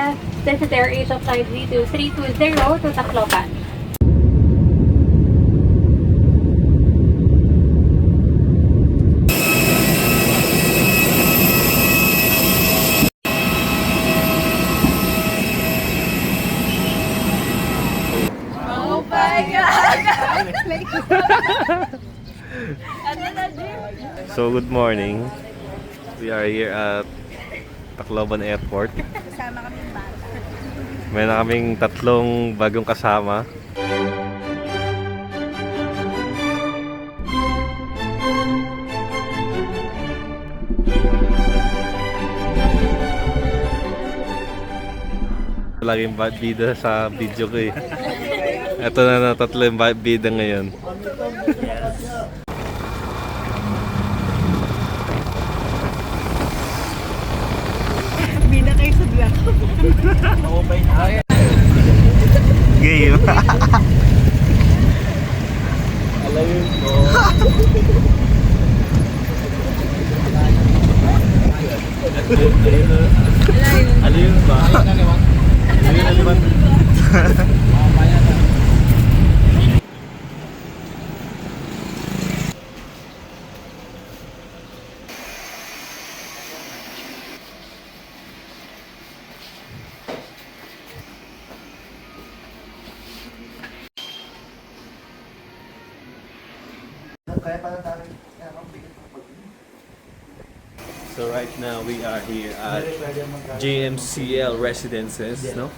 left. This is Air Asia Flight Z2320 to Tacloban. Oh my God! So good morning. We are here at Tacloban Airport. Kasama kami yung bata. May na kaming tatlong bagong kasama. Laging bida sa video ko eh. Ito na tatlo yung bida ngayon. Bida kayo sa vlog. Game. Alam yun ko. Alam yun ba? Alam yun ba? So right now we are here at JMCL Residences, no?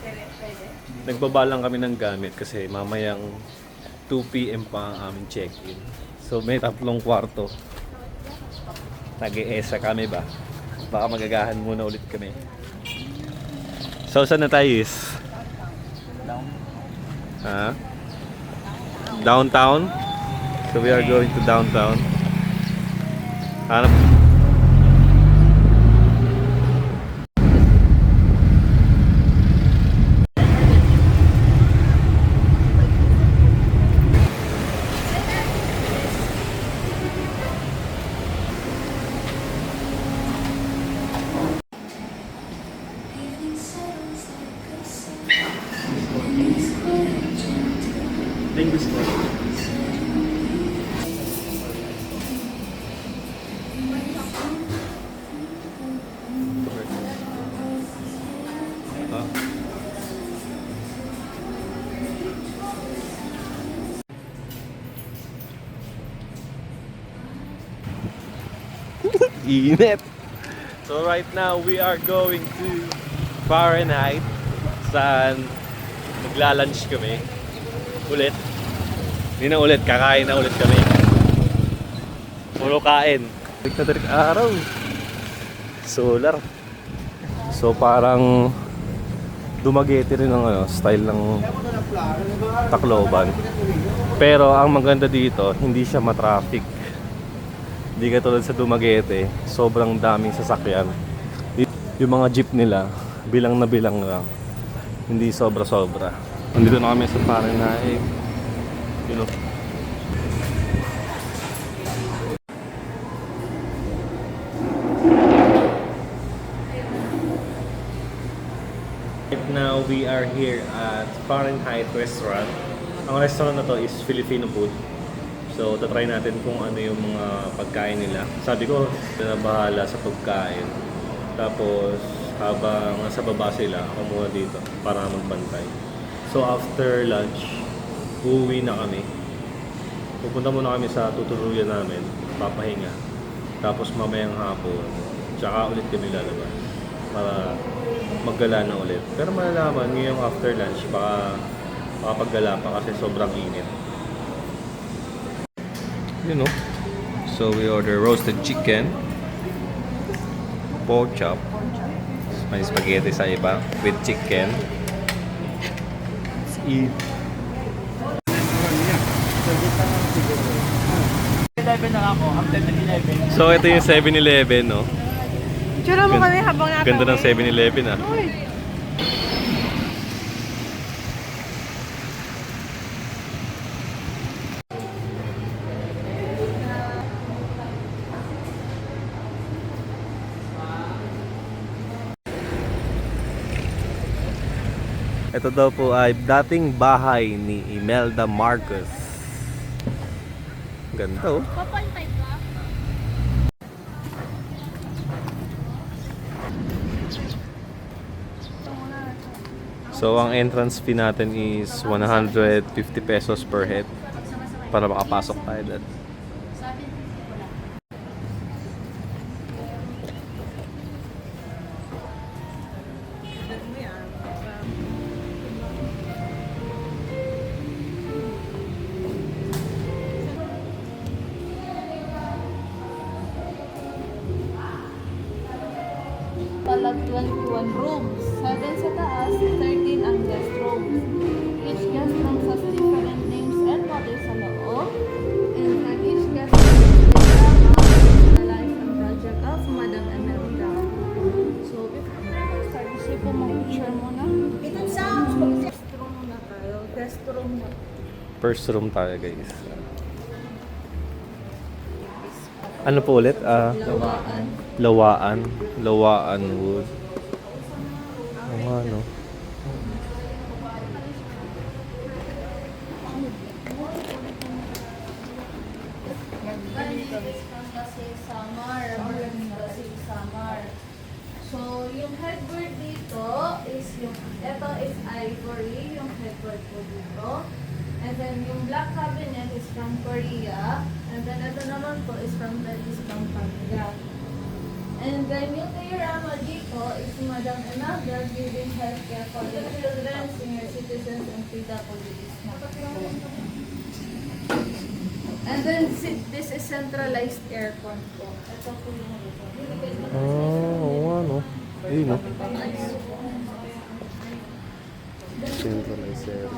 Nagbaba lang kami ng gamit kasi mamayang 2 PM pa ang aming check-in. So may tatlong kwarto. Nag-e-esa kami ba? Baka magagahan muna ulit kami. So saan na tayo is? Ha? Downtown? So we are going to downtown. Hanap. English ko. Init. So right now we are going to Fahrenheit. Saan magla-lunch kami. Ulit. Hindi na ulit, kakain na ulit kami. Puro kain. Tarik araw. Solar. So parang Dumaguete rin ang style ng Tacloban. Pero ang maganda dito, hindi siya matraffic. Hindi katulad sa Dumaguete, sobrang daming sasakyan. Yung mga jeep nila, bilang na bilang lang. Hindi sobra-sobra. Nandito na kami sa Fahrenheit. You know. Right now, we are here at Fahrenheit Restaurant. Ang restaurant na to is Filipino food. So, tatry natin kung ano yung mga pagkain nila. Sabi ko, na bahala sa pagkain. Tapos, habang nasa baba sila, ako muna dito para magbantay. So, after lunch, uuwi na kami. Pupunta muna kami sa tutuluyan namin, papahinga. Tapos, mamayang hapon, tsaka ulit kami lalabas para maggala na ulit. Pero malalaman ngayong after lunch, baka paggala pa kasi sobrang init. You know, so we order roasted chicken, pork chop, may spaghetti sa iba with chicken. Let's eat. 7-Eleven na ako, ang 7-Eleven. So ito yung 7-Eleven, no? Tsura mo kami habang nasa. Ganda ng 7-Eleven, ah. Uy. Ito daw po ay dating bahay ni Imelda Marcos. Ganda oh. Papantay ka? So ang entrance fee natin is 150 pesos per head para makapasok tayo doon. Talag 21 rooms. 7 sa taas, 13 ang guest rooms. Each guest room has different names and motives sa loob. And from each guest room is the drama, the life and project of Madam Imelda. So, before we start, gusto po mag-picture muna. Itong sounds, guest room muna tayo. Guest room na. First room tayo guys. Ano po ulit? Lawaan. Lawaan wood. Ano? Samar. So, yung headboard dito is ito is ivory, yung headboard po dito. And then yung black cabinet is from Korea. And then ito naman po is from Venice, Pampanga. And then yung diorama dito is Madam Imelda giving healthcare for the children, senior citizens, and PWDs. And then this is centralized aircon po. Ito po yung Ano? Ayun no. Centralizer.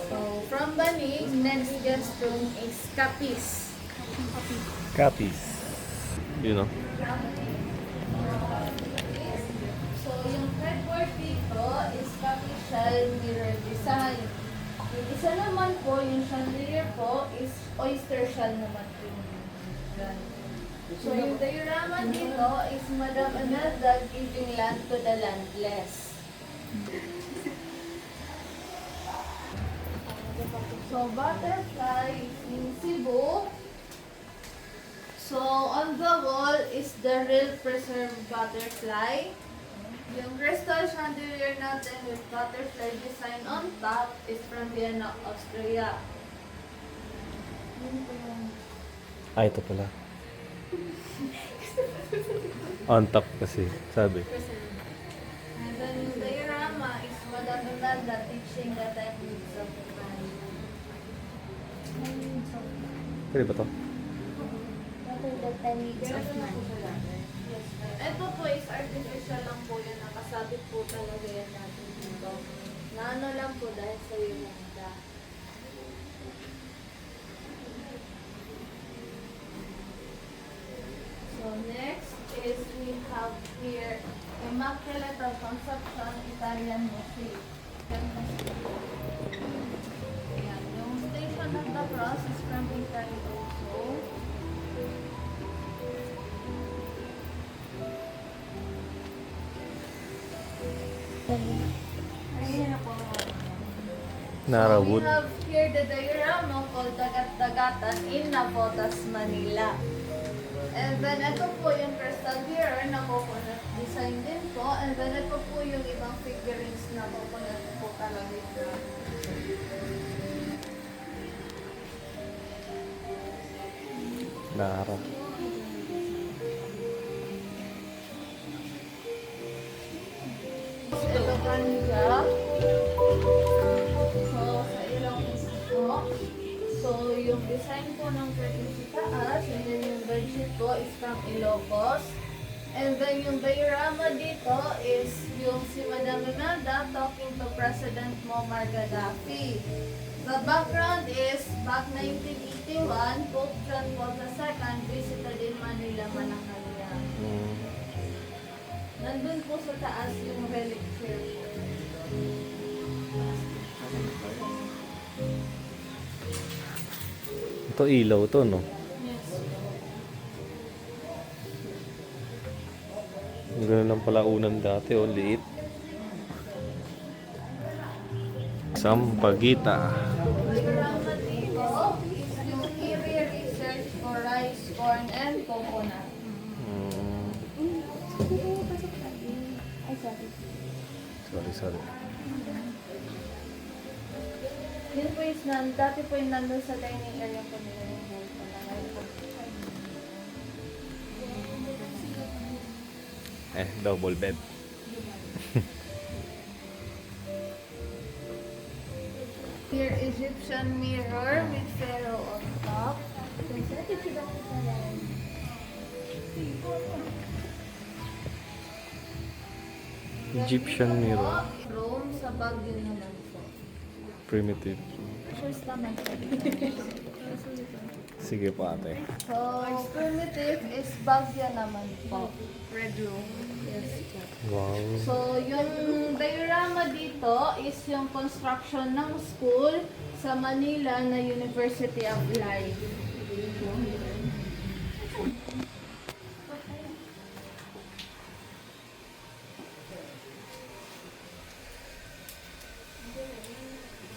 So, from Banig, next guest room is Capis. Copies. You know. So, yung headboard dito is Capishal mirror design. Yung isa naman po, yung chandelier po, is oyster shell naman po. Yan. So, yung diorama dito is Madam Imelda giving land to the landless. So, butterfly is in Cebu. So, on the wall is the real preserved butterfly. Yung crystal chandelier natin with butterfly design on top is from Vienna, Austria. Yun po yung Ito pala. On top kasi, sabi. And then yung diorama is Madam Imelda teaching the techniques of the Pwede ba to? Ito po is artificial lang po yun. Nakasabit po talaga yan natin dito. Na ano lang po dahil sa Yolanda. So next is we have here Immaculate of Conception Italian Mosaic. Ayan, yung Station of the Cross is from Italy also. Nara So we wood. have here the diorama called Dagat-Dagatan in Navotas, Manila. And then ito po yung crystal mirror na coconut design din po. And then ito po yung ibang figurines na coconut po talaga ito. Nara. Ito kanila. So, sa ilong po. So, yung design po ng curtain sa taas, and then yung bedsheet po is from Ilocos. And then yung diorama dito is yung si Madam Imelda talking to President Muammar Gaddafi. The background is back 1981, Pope John Paul II visited in Manila, Malacanang. Nandun po sa taas yung relic chair po. Ito ilaw to, no? Yes. Ganun lang pala unan dati, oh, liit. Sampaguita. Diorama dito is yung area research for rice, corn, and coconut. Hmm. Ay, sorry. Sorry. Yun po is dati po yung nandun sa dining area po nila yung whole po na ngayon po. Double bed. Here, Egyptian mirror with pharaoh on top. Egyptian mirror. Rome sa Baguio naman po. Primitive. Shoes naman. Sige po ate. So, primitive is Baguio naman po. Red room. Yes po. Wow. So, yung diorama dito is yung construction ng school sa Manila na University of Life.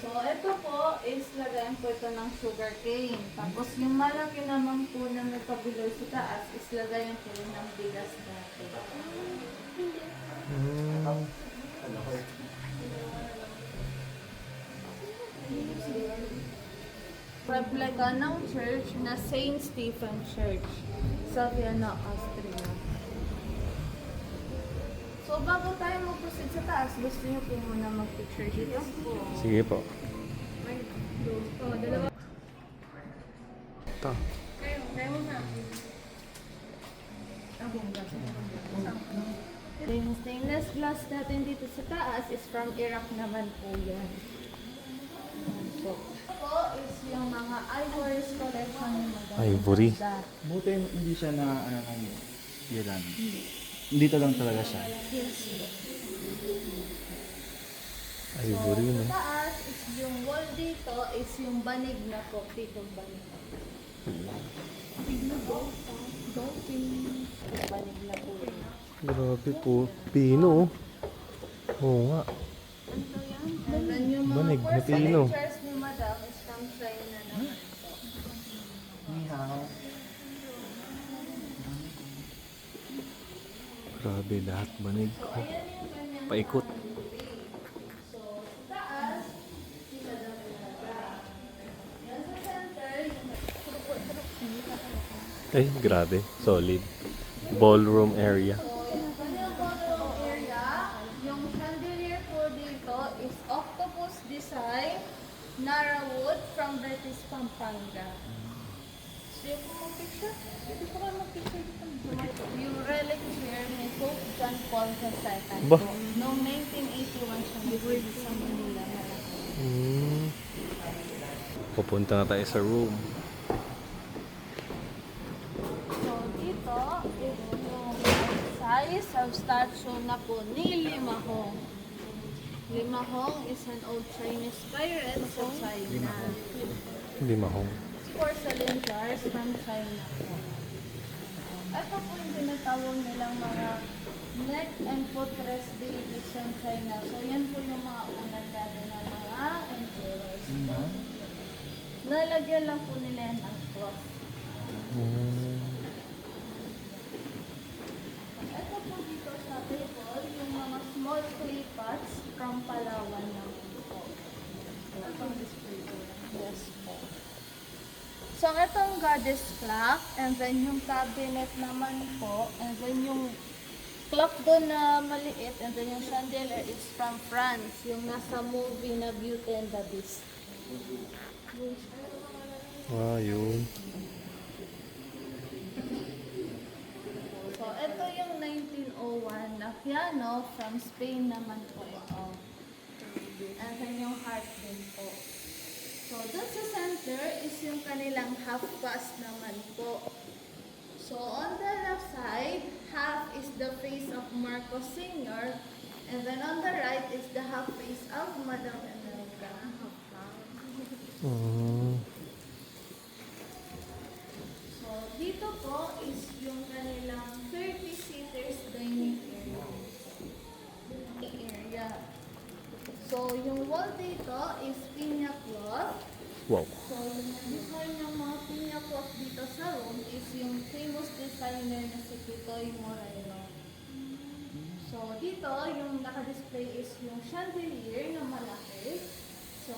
So, ito po is lagayan po ito ng sugar cane. Tapos, yung malaki naman po na nagpabiloy sa taas is lagayan po rin ng bigas dati. Replica ng church na Saint Stephen Church sa Vienna, Austria. So, bago tayo mag-proceed sa taas, gusto niyo po muna mag-picture dito? Sige po. Oh, dalawa. Ito. Kayo na. Yung stainless glass natin dito sa taas is from Iraq naman po yan. So, ito is yung mga ivories collection ni Madam Ivory. Magda. Buti hindi siya na, ng Iran. Dito lang talaga siya. Ivory, no? Sa taas is yung wall dito is yung banig na po. Pitong banig. Banig na po. Grabe po. Pino, oh. Oo nga. And then yung mga Banig na porcelain pino. chairs ni Madam is from China naman po. Ni hao. Grabe, lahat banig. So, ayan yung ganyan. Paikot. So, sa taas, si Madam Magda. Yan sa center, Ay, grabe. Solid. Ballroom area. so, yung kanyang ballroom area, yung chandelier po dito is octopus design, Nara wood from British Pampanga. So, yung kung mag-picture, dito ko kayo mag-picture dito. Yung relic chair ni Pope John Paul II. Ba? Noong 1981 siya nag-visit sa Manila. Pupunta na tayo sa room. So, dito is yung size of statue na po ni Limahong. Limahong is an old Chinese pirate sa China. Hindi mahong. Porcelain jars from China po. Ito po yung tinatawag nilang mga neck and footrest deities from China. So, yan po yung mga unang dati na mga emperors. Nalagyan lang po nila yan ng cross. Ito po dito sa table, yung mga small clay pots from Palawan lang po. Itong display po. Yes po. So, itong goddess clock, and then yung cabinet naman po, and then yung clock doon na maliit, and then yung chandelier is from France, yung nasa movie na Beauty and the Beast. Yun. So, ito yung 1901 na piano from Spain naman po ito. And then yung heart din po. So, dun sa center is yung kanilang half bust naman po. So, on the left side, half is the face of Marcos Sr. And then on the right is the half face of Madam America. So, dito po is yung kanilang 30 seaters dining wall dito is piña cloth. Wow. So, yung design ng mga piña cloth dito sa room is yung famous designer na si Pitoy Moreno. So, dito, yung naka-display is yung chandelier na malaki. So,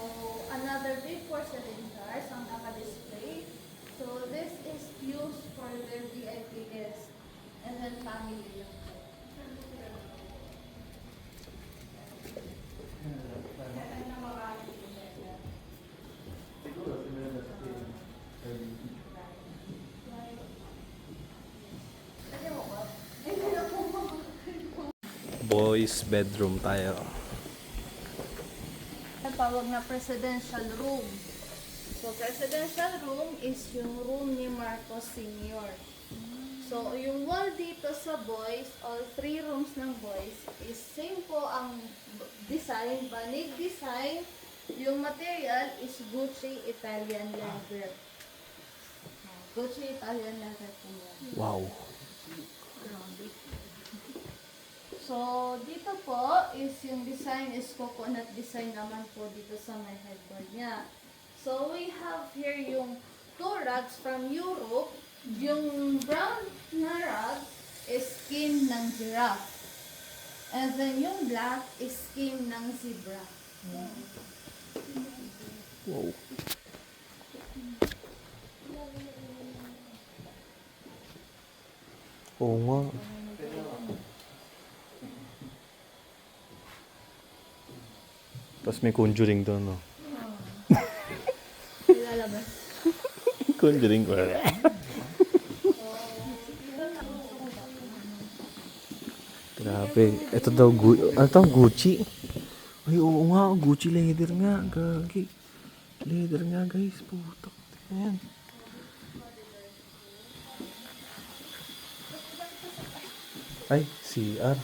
another big porcelain jars ang naka-display. So, this is used for their VIP guests and then family. Boys bedroom tayo. Ang tawag na presidential room. So, presidential room is yung room ni Marcos Sr. So, yung wall dito sa boys, all three rooms ng boys, is same po ang design, banig design. Yung material is Gucci Italian leather. Gucci Italian leather po yan. Wow. Grabe. So, dito po is yung design is coconut design naman po dito sa may headboard niya. So, we have here yung two rugs from Europe. Yung brown na rug is skin ng giraffe. And then yung black is skin ng zebra. Wow. Oo nga. Tapos may conjuring doon, no? Ilalabas. Conjuring ko. Grabe. Ito daw, ano to? Gucci. Ay, oo nga. Gucci leather nga. Gagi. Leather nga, guys. Putak. Ayan. Ay, CR.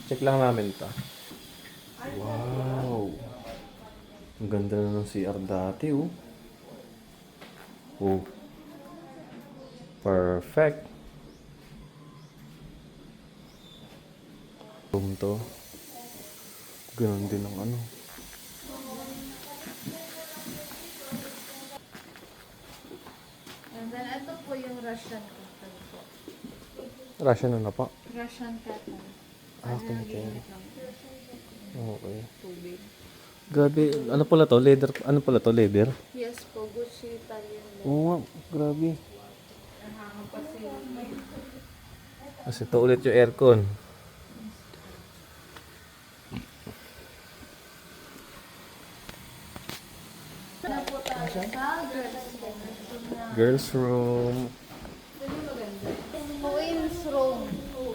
Check lang namin to. Wow. Ang ganda na ng CR dati, oh. Oh. Perfect. Room to. Ganun din ang ano. And then, ito po yung Russian cotton po. Russian na pa. Russian cotton. Okay, okay. Naginit lang po. Okay. Tubig. Grabe, ano pala to? Leather? Ano pala to? Leather? Yes po, Gucci Italian leather. Oo nga, grabe. Nahanga pa sila. Kasi ito ulit yung aircon. Na po tayo sa Girls room. Queen's room.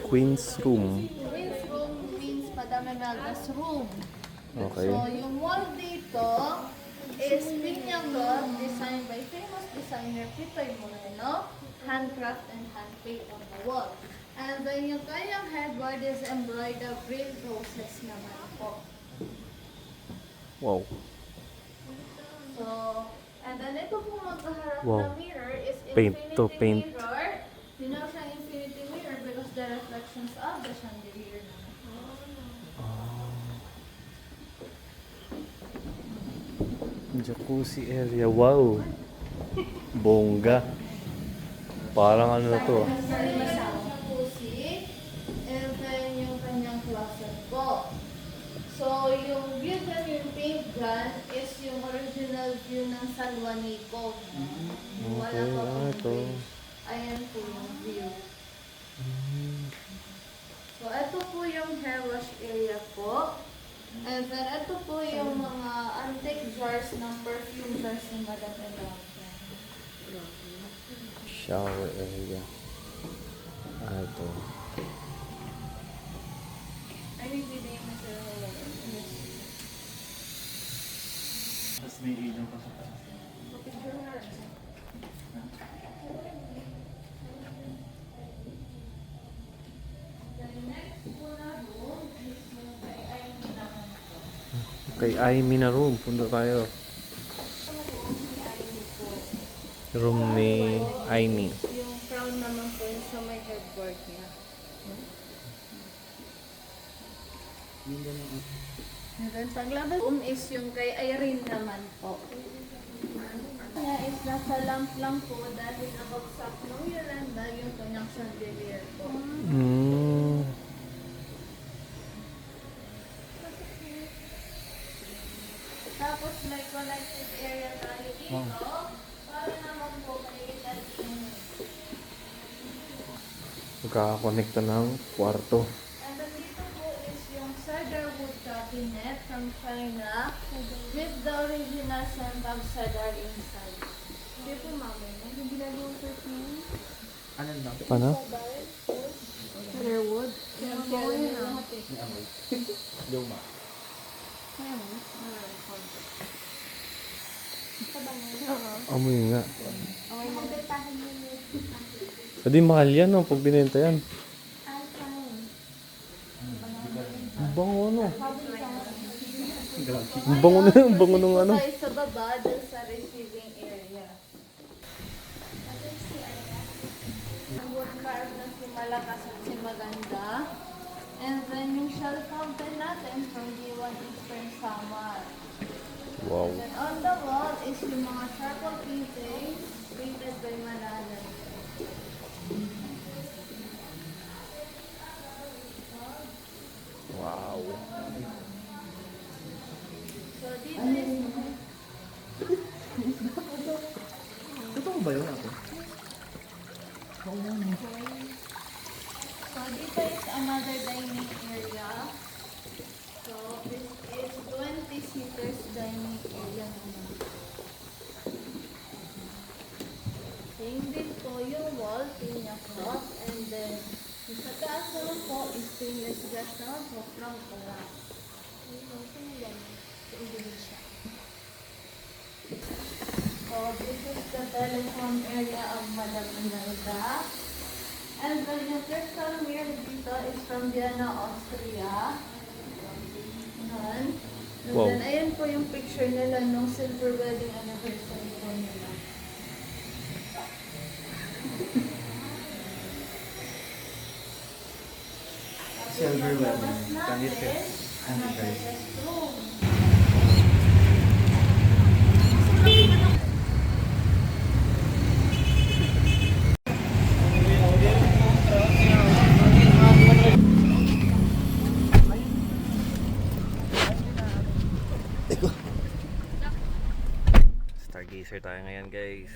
Queen's room. Queen's room means Madame Imelda's room. Okay. So, yung wall dito is piña cloth designed by famous designer Pitoy Moreno. Handcraft and hand-paint on the wall. And then yung kanyang headboard is embroidered real roses naman po. Wow. So, and then ito po magkaharap Wow. na mirror is Paint infinity to paint. mirror. Tinawag siyang infinity mirror because the reflections of the chandelier naman. Jacuzzi area. Wow. Bongga. Parang ano na to. Jacuzzi, and then yung kanyang closet po. So, yung view dyan, yung paint dyan, is yung original view ng San Juanico. Wala Okay, pa pong ito. bridge. Ayan po yung view. So, ito po yung hair wash area po. And then, ito po yung mga antique jars ng perfume jars ni Madame Elantra. Shower area. Ito. Ay, bibigay mo sa Tapos may ilaw pa sa taas. Kay Aimee na room. Punta tayo. Room ni Aimee. yung crown naman po yung sa may headboard niya. And then pag level room is yung kay Irene naman po. Niya is nasa lamp lang po dahil nabagsak nung Yolanda yung kanyang chandelier po. Tapos may connected area tayo dito para naman po makikita yung Magkakakonekta ng kwarto. and then dito po is yung cedar wood cabinet from China with the original scent of cedar inside. Hindi po mami, hindi ginagawa sa tea. Ano lang? Ano? Cedar wood? Luma. Amoy nga. Hindi mahal yan, no? Pag binenta yan. Ang bango, ano? Ang bango na, ang bango ng ano. Tayo sa baba, dun sa receiving area. Ang wood carved na si Malakas at si Maganda. And then yung shell fountain natin from G1 Eastern Samar. Wow. And then on the wall is yung mga charcoal paintings painted by Malalas. Wow. So dito is Totoo ba yun ako? So dito is another dining area. So this is 20 seaters dining area naman. Same din po yung wall, pinya cross, and then yung sa taas naman po is stainless glass naman po from Iraq. So this is the telephone area of Madam Imelda. And then yung crystal mirror dito is from Vienna, Austria. Ayan. And Wow. then ayan po yung picture nila nung silver wedding anniversary po nila. Silver wedding. Labas natin, Anniversary. guest room. Stargazer tayo ngayon, guys.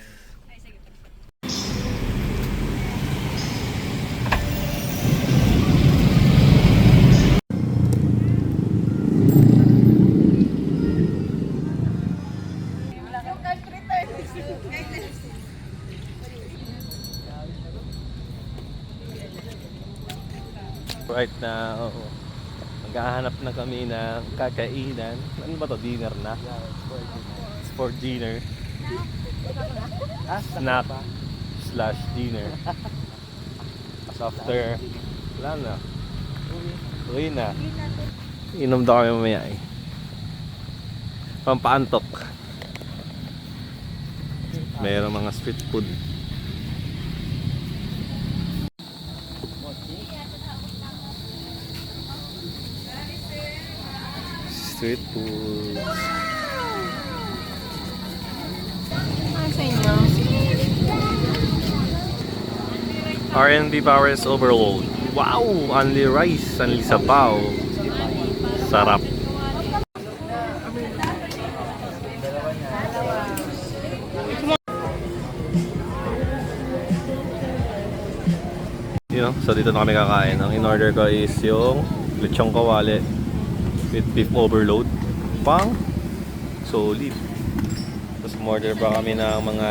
Right now, maghahanap na kami ng kakainan. Ano ba to? Dinner na? It's for dinner. Snack slash dinner. As after, wala na. Uwi na. Inom daw kami mamaya eh. Pampaantok. Mayroong mga street food. Street food. R&B Powers Overload. Wow! Only rice, only sabaw. Sarap. You know, so dito na kami kakain. Ang in-order ko is yung lechong kawali with beef overload. Pang solid. Tapos order pa kami ng mga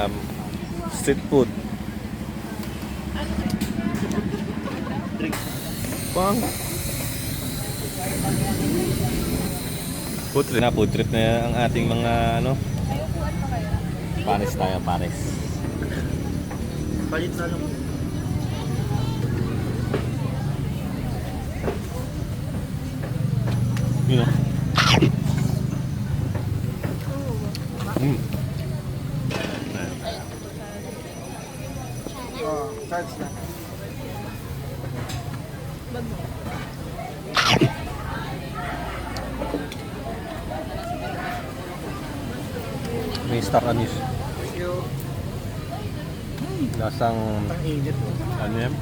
street food. Pang food trip na ang ating mga ano. Pares tayo, pares. Palit na lang. You know. Oh, charge na. star anise. Lasang, Ang init. ano yan?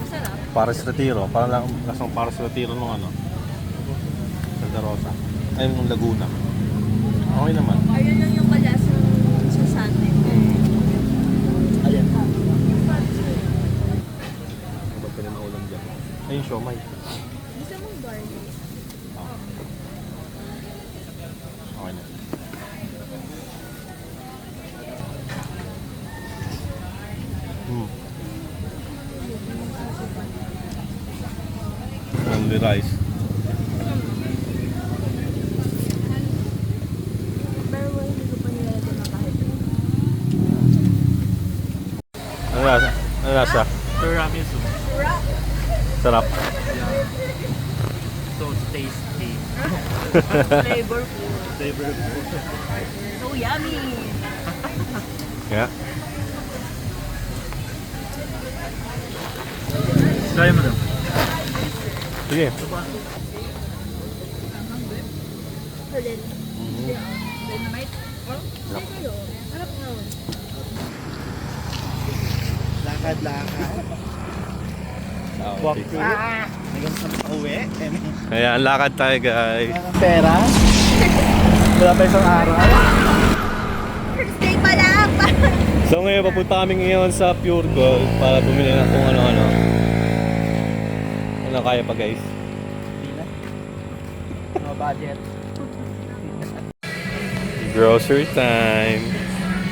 Masarap. Pares Retiro. Parang lang, lasang Pares Retiro nung ano. Santa Rosa. Ay, nung Laguna. Okay naman. Ayun lang yung kalasang sa Sunday. Ayan. Ba't ka na naulam dyan? Ayun, siomay. Gusto mong garlic? Okay na. Only rice. Pero hindi ko pa nilalagyan na kahit. Ano lasa? Ano lasa? Tiramisu. Sarap. So tasty. Flavorful. Flavorful. So yummy! Yeah. Try mo daw. Sige. Ulit. Dynamite? Harap nga. Lakad-lakad. Walk through. Hanggang sa pauwi. Ayan, lakad tayo guys. Pera. Wala pa isang araw. First day pa lang! So ngayon, papunta kami ngayon sa Pure Gold para bumili ng kung ano-ano. Ano kaya pa guys? Hindi na. No budget. Grocery time.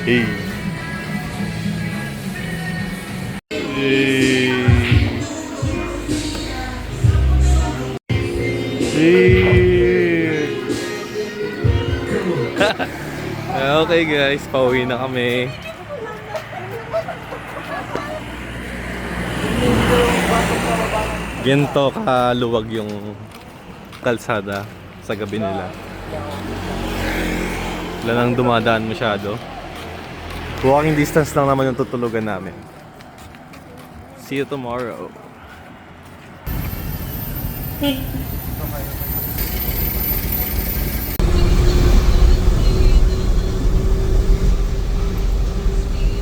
Hey. Hey. Hey. Okay guys, pauwi na kami. Ganito kaluwag yung kalsada sa gabi nila. Wala nang dumadaan masyado. Walking distance lang naman yung tutulugan namin. See you tomorrow.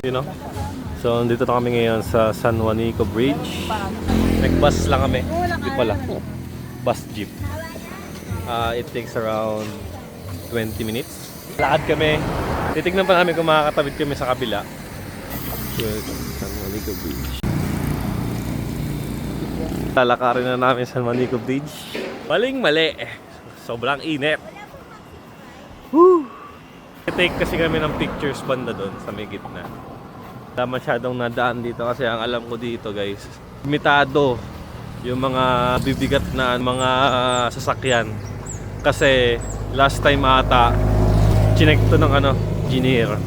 You know? So, dito na kami ngayon sa San Juanico Bridge. Nag-bus lang kami. Hindi pala. Bus jeep. It takes around 20 minutes. Lakad kami. Titignan pa namin kung makakatawid kami sa kabila. San Juanico Bridge. Lalakarin na namin San Juanico Bridge. Maling mali. Sobrang init. Woo! I-take kasi kami ng pictures banda doon sa may gitna. Wala masyadong nadaan dito kasi ang alam ko dito guys, limitado yung mga bibigat na mga sasakyan. Kasi last time ata, chinek to ng engineer.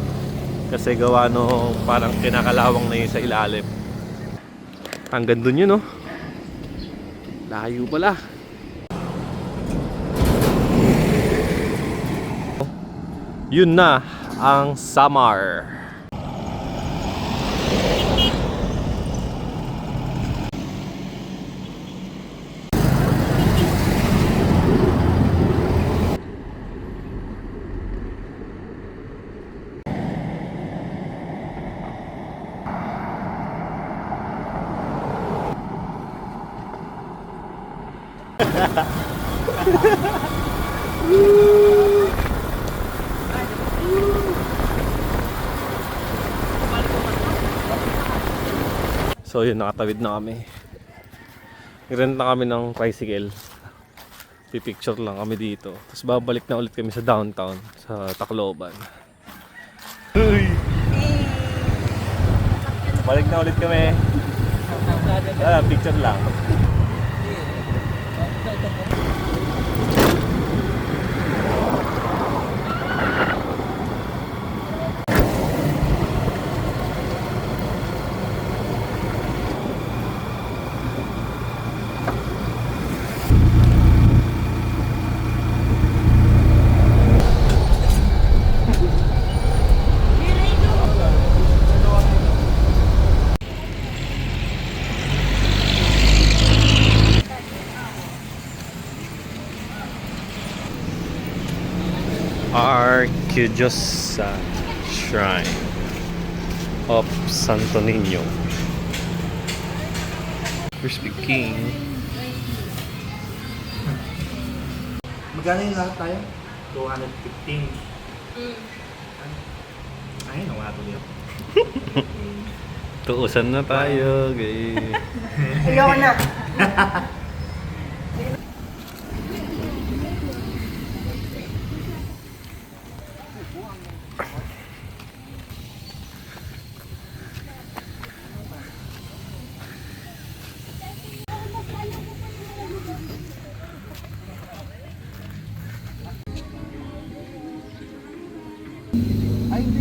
Kasi gawa no parang kinakalawang na yun sa ilalim. Hanggang dun yun, no? Layo pala. Yun na ang Samar. So yun, nakatawid na kami. Nag-rent na kami ng tricycle. Pipicture lang kami dito. Tapos babalik na ulit kami sa downtown, sa Tacloban. Uy! Balik na ulit kami. Picture lang. Arquidiocese Shrine of Santo Niño. Crispy King. Magkano yung lahat tayo? 215. Ay, nawa tuloy ako. Tuusan na tayo, gay. Ayoko na. Ay, hindi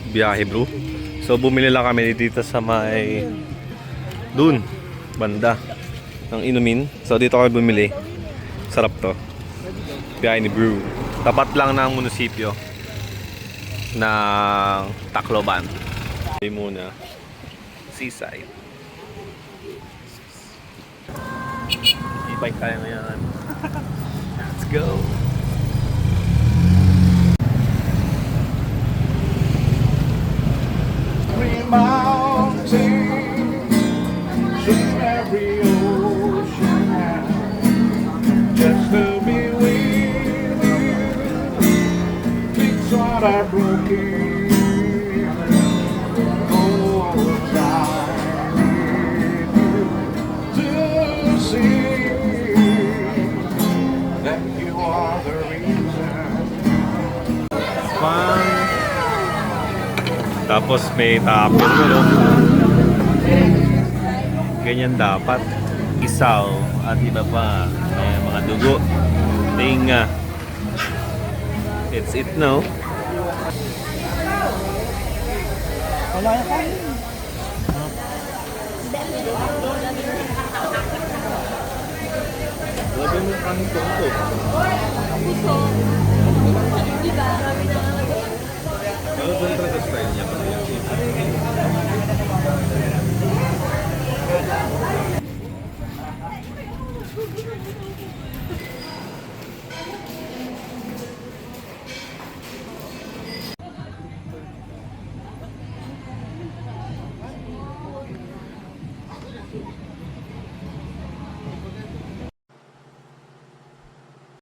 Biyahe bro. So bumili lang kami dito sa may dun banda ng inumin. So dito kami bumili. Sarap to. Biyahe ni bro. Tapat lang ng munisipyo ng Tacloban. Hindi muna. Seaside. E-bike tayo ngayon. Let's go. every mountain, sing every ocean now, just to be with you. It's what I'm broken. Oh, I need you to see that you are the reason. Fun. Tapos may tapon no? Ganyan dapat. Isaw at iba pa. May mga dugo. Tinga. It's it no? Wala yan kayo. Labi mo kami ito. Ano ba talaga style niya?